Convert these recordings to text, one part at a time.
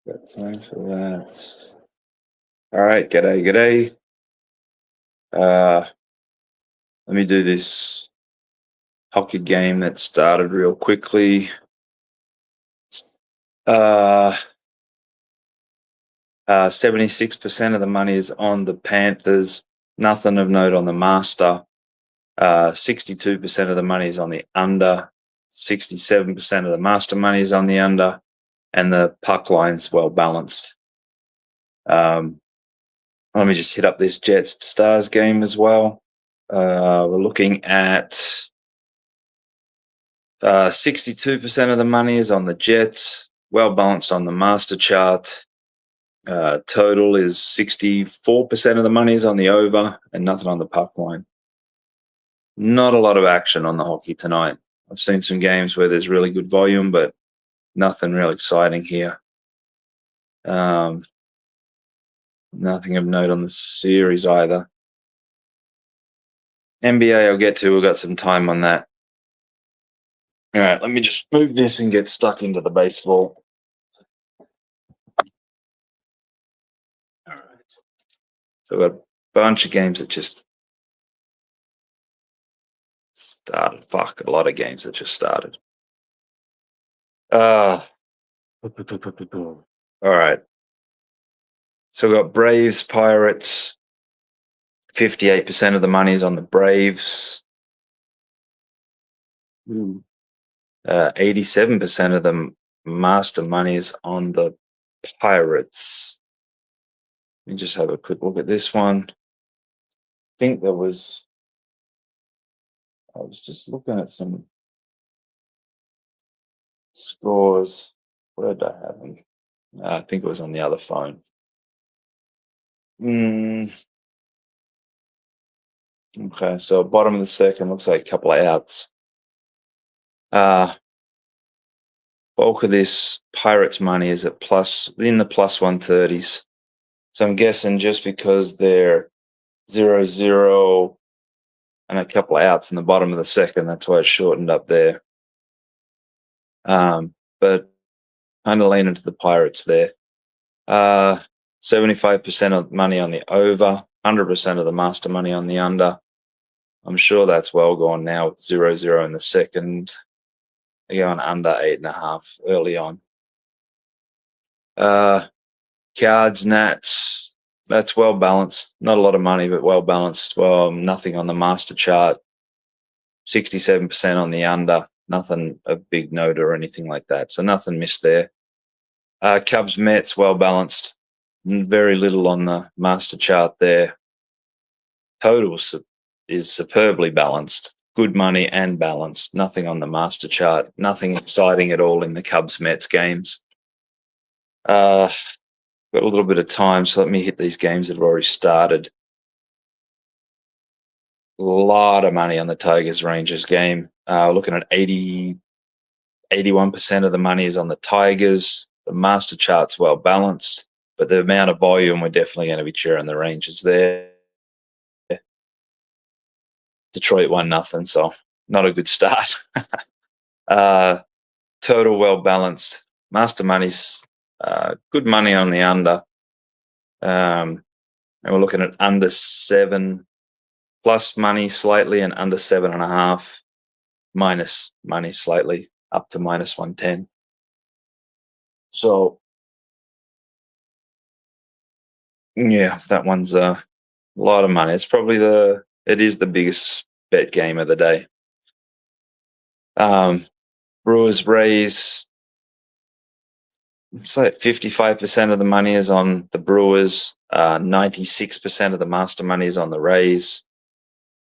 Got time for that. All right, g'day. Uh, Let me do this hockey game that started real quickly. Uh, 76% of the money is on the Panthers. Nothing of note on the Master. 62% of the money is on the under. 67% of the Master money is on the under, and the puck line's well balanced. Let me just hit up this Jets Stars game as well. We're looking at 62% of the money is on the Jets, well balanced on the master chart. Total is 64% of the money is on the over and nothing on the puck line. Not a lot of action on the hockey tonight. I've seen some games where there's really good volume, but nothing real exciting here. Nothing of note on the series either. NBA I'll get to. We've got some time on that. All right, let me just move this and get stuck into the baseball. All right. So I've got a bunch of games that just started. Fuck, a lot of games that just started. All right. So we've got Braves, Pirates. 58% of the money is on the Braves. 87% of the master money is on the Pirates. Let me just have a quick look at this one. I think I was just looking at some scores. Where did I have them? I think it was on the other phone. Okay, so bottom of the second looks like a couple of outs. Bulk of this Pirates money is at in the plus 130s. So I'm guessing just because they're 0-0 and a couple of outs in the bottom of the second, that's why it's shortened up there. But kind of leaning to the Pirates there. 75% of money on the over, 100% of the master money on the under. I'm sure that's well gone now with 0-0 in the second. They're going under 8.5 early on. Cards, Nats, that's well balanced. Not a lot of money, but well balanced. Well, nothing on the master chart. 67% on the under. Nothing a big note or anything like that. So nothing missed there. Cubs, Mets, well balanced. Very little on the master chart there. Total is superbly balanced. Good money and balanced. Nothing on the master chart. Nothing exciting at all in the Cubs Mets games. Got a little bit of time, so let me hit these games that have already started. A lot of money on the Tigers Rangers game. Looking at 81% of the money is on the Tigers. The master chart's well balanced, but the amount of volume, we're definitely going to be cheering the Rangers there. Detroit won nothing, so not a good start. Total well balanced. Master money's good money on the under. And we're looking at under 7 plus money slightly and under 7.5 minus money slightly up to minus 110. So yeah, that one's a lot of money. It's probably it is the biggest bet game of the day. Brewers, Rays. It's like 55% of the money is on the Brewers. 96% of the master money is on the Rays.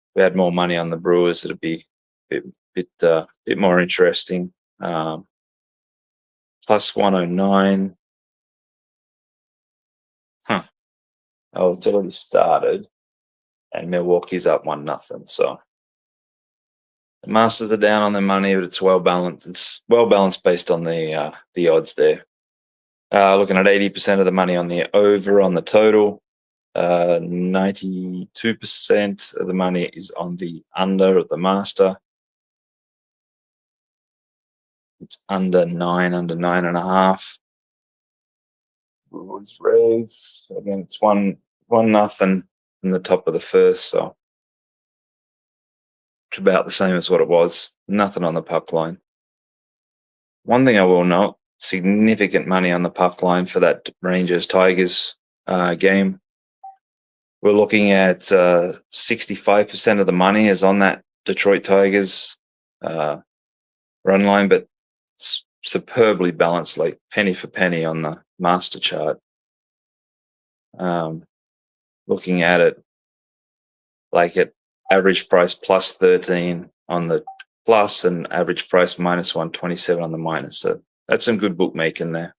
If we had more money on the Brewers, it'd be a bit more interesting. Plus 109. Oh, it's already started, and Milwaukee's up 1-0. So the Masters are down on their money, but it's well balanced. It's well balanced based on the odds there. Looking at 80% of the money on the over on the total. 92% of the money is on the under of the Master. It's under 9.5. Brewers Reds. Again, it's 1-0 in the top of the first, so it's about the same as what it was. Nothing on the puck line. One thing I will note, significant money on the puck line for that Rangers-Tigers game. We're looking at 65% of the money is on that Detroit Tigers run line, but it's superbly balanced, like penny for penny on the master chart. Looking at it, like at average price plus 13 on the plus and average price minus 127 on the minus. So that's some good bookmaking there.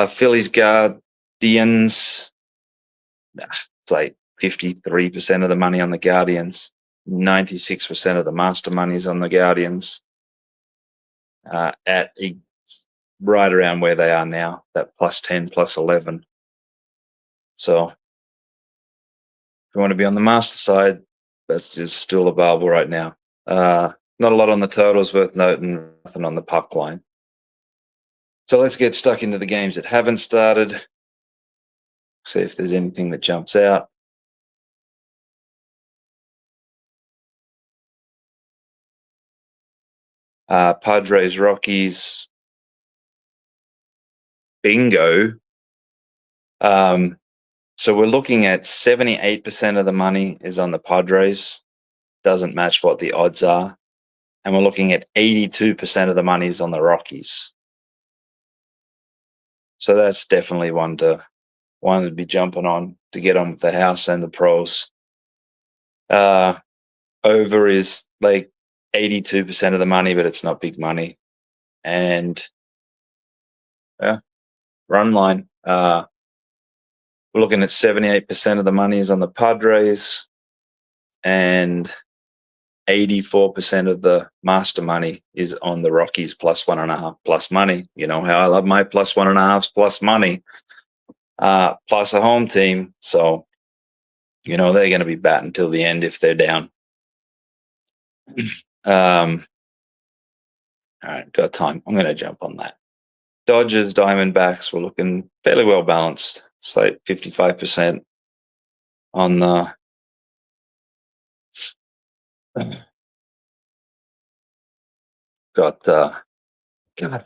Phillies Guardians, it's like 53% of the money on the Guardians, 96% of the master money's on the Guardians, at right around where they are now, that plus 10, plus 11. So if you want to be on the master side, that's just still available right now. Not a lot on the totals worth noting, nothing on the puck line. So let's get stuck into the games that haven't started. See if there's anything that jumps out. Padres, Rockies, bingo. So we're looking at 78% of the money is on the Padres. Doesn't match what the odds are. And we're looking at 82% of the money is on the Rockies. So that's definitely one to be jumping on to get on with the house and the pros. Over is like 82% of the money, but it's not big money. And run line. We're looking at 78% of the money is on the Padres, and 84% of the master money is on the Rockies plus 1.5 plus money. You know how I love my plus 1.5 plus money, plus a home team. So, you know, they're going to be batting till the end if they're down. All right, got time. I'm going to jump on that. Dodgers, Diamondbacks, we're looking fairly well balanced. It's like 55% on the got God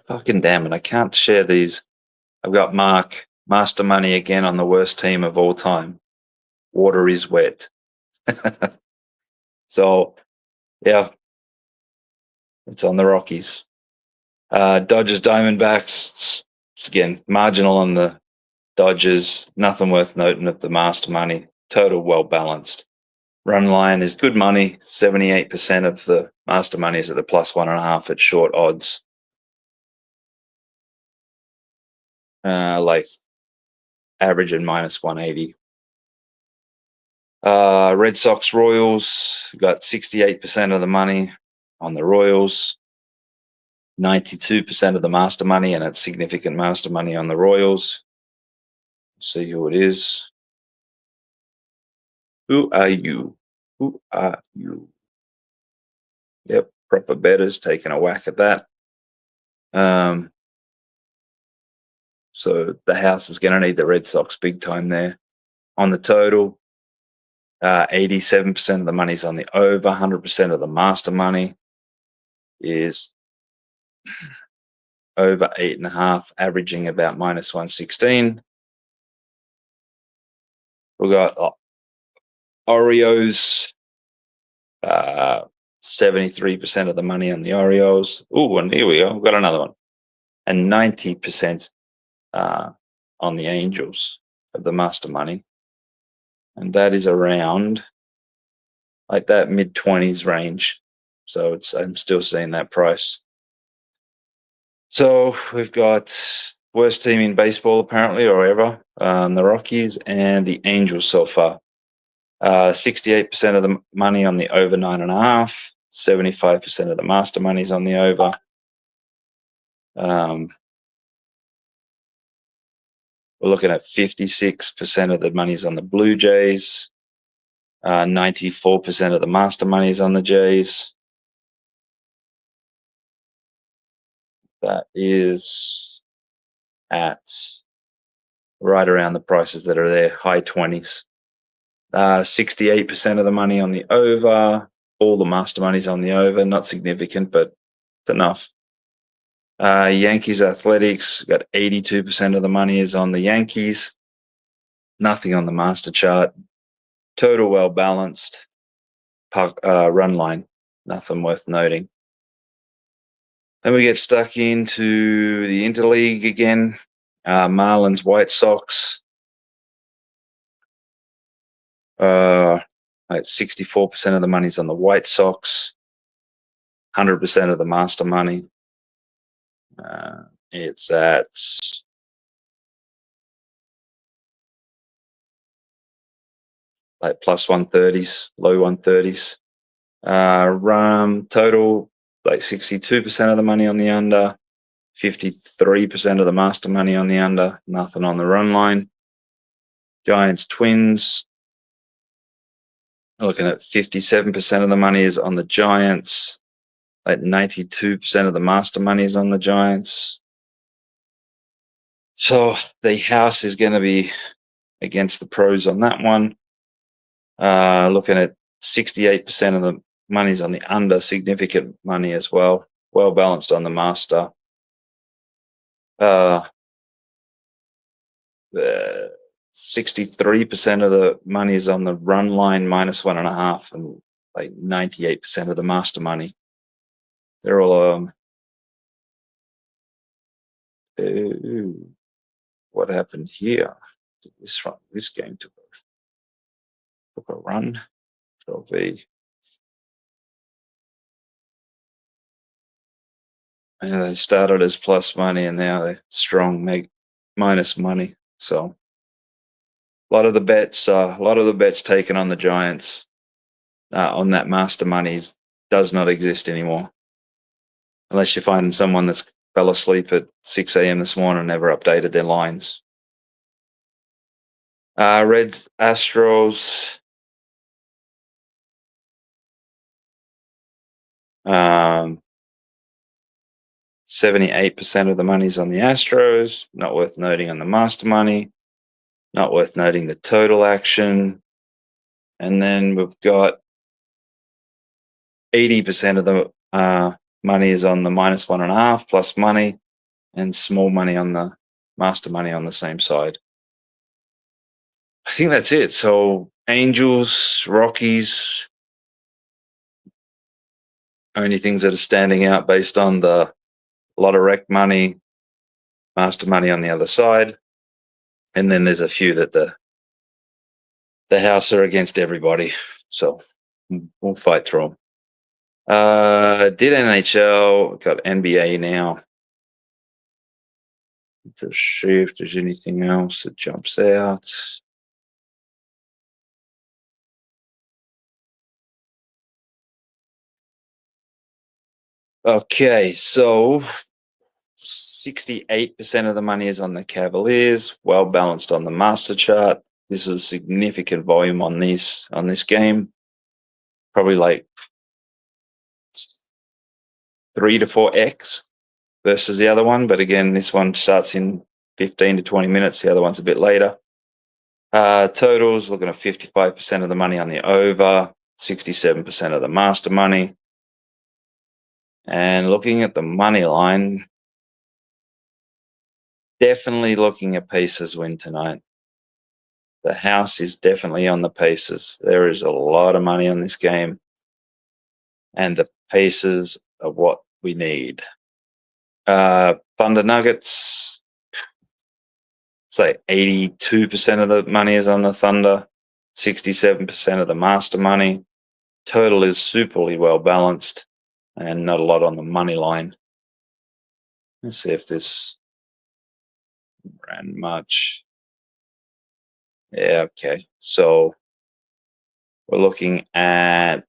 fucking damn it, I can't share these. I've got Mark master money again on the worst team of all time. Water is wet. So yeah, it's on the Rockies. Dodgers, Diamondbacks, again, marginal on the Dodgers, nothing worth noting of the master money. Total well balanced. Run line is good money. 78% of the master money is at the plus 1.5 at short odds. Like average and minus 180. Red Sox, Royals, got 68% of the money on the Royals. 92% of the master money, and it's significant master money on the Royals. See who it is. Who are you? Who are you? Yep, proper bettors taking a whack at that. So the house is going to need the Red Sox big time there. On the total, 87% of the money's on the over. 100% of the master money is over 8.5, averaging about minus 116. We've got Oreos, 73% of the money on the Oreos. Oh, and here we go. We've got another one. And 90% on the Angels of the master money. And that is around like that mid-20s range. So I'm still seeing that price. So we've got worst team in baseball apparently, or ever, the Rockies and the Angels so far. 68% of the money on the over 9.5, 75% of the master money's on the over. We're looking at 56% of the money's on the Blue Jays. 94% of the master money's on the Jays. That is at right around the prices that are there, high 20s. 68% of the money on the over. All the master money's on the over. Not significant, but it's enough. Yankees Athletics got 82% of the money is on the Yankees. Nothing on the master chart. Total well balanced. Run line, nothing worth noting. Then we get stuck into the interleague again. Marlins White Sox. Like 64% of the money's on the White Sox. 100% of the master money. It's at like plus 130s, low 130s. Total, like 62% of the money on the under, 53% of the master money on the under, nothing on the run line. Giants Twins, looking at 57% of the money is on the Giants, like 92% of the master money is on the Giants. So the house is going to be against the pros on that one. Looking at 68% of the money's on the under, significant money as well. Well balanced on the master. 63% of the money is on the run line, minus 1.5, and like 98% of the master money. They're all what happened here? This game took a run. 12V. And they started as plus money, and now they're strong minus money. So a lot of the bets taken on the Giants on that master money does not exist anymore, unless you're finding someone that's fell asleep at 6 a.m. this morning and never updated their lines. Reds Astros. 78% of the money's on the Astros. Not worth noting on the master money. Not worth noting the total action. And then we've got 80% of the money is on the minus 1.5 plus money, and small money on the master money on the same side. I think that's it. So Angels, Rockies, only things that are standing out based on the lot of rec money, master money on the other side. And then there's a few that the house are against everybody. So we'll fight through them. Did NHL, got NBA now. Just see if there's anything else that jumps out. Okay, so 68% of the money is on the Cavaliers, well balanced on the master chart. This is a significant volume on this game. Probably like 3 to 4x versus the other one. But again, this one starts in 15 to 20 minutes. The other one's a bit later. Totals, looking at 55% of the money on the over, 67% of the master money. And looking at the money line, definitely looking at Pacers win tonight. The house is definitely on the Pacers. There is a lot of money on this game, and the Pacers are what we need. Thunder Nuggets, say 82% of the money is on the Thunder, 67% of the master money. Total is superly well balanced, and not a lot on the money line. Let's see if this ran much. Yeah, okay. So we're looking at,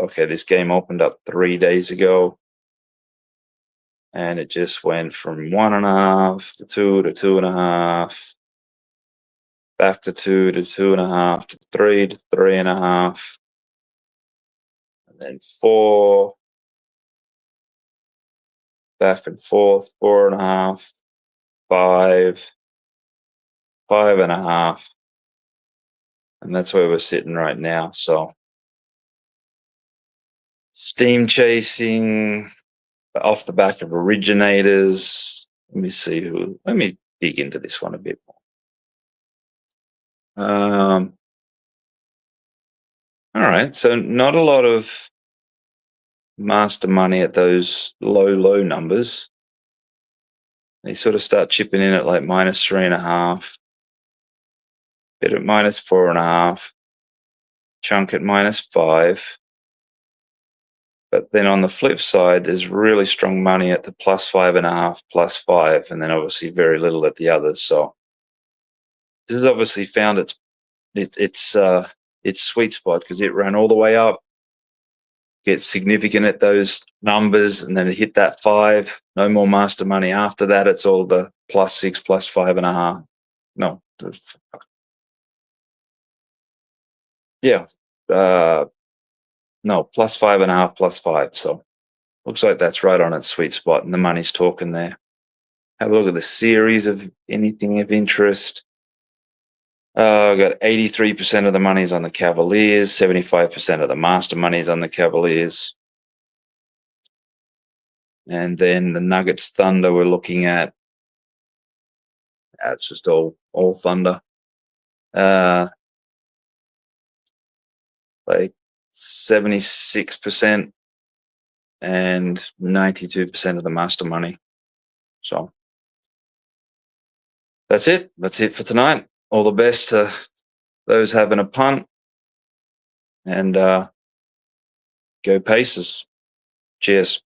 okay, this game opened up 3 days ago, and it just went from 1.5 to 2 to 2.5, back to 2 to 2.5 to 3 to 3.5, and then 4, back and forth, 4.5, 5, 5.5. And that's where we're sitting right now. So steam chasing off the back of originators. Let me see who. Let me dig into this one a bit more. All right. So not a lot of master money at those low numbers. They sort of start chipping in at like -3.5, bit at -4.5, chunk at -5. But then on the flip side, there's really strong money at the +5.5, +5, and then obviously very little at the others. So this has obviously found its sweet spot because it ran all the way up, gets significant at those numbers, and then it hit that 5. No more master money after that. It's all the +6, +5.5. No, yeah, no, +5.5, +5. So looks like that's right on its sweet spot, and the money's talking there. Have a look at the series of anything of interest. I've got 83% of the money's on the Cavaliers, 75% of the master money's on the Cavaliers. And then the Nuggets Thunder we're looking at. It's just all Thunder. Like 76% and 92% of the master money. So that's it. That's it for tonight. All the best to those having a punt, and go Pacers. Cheers.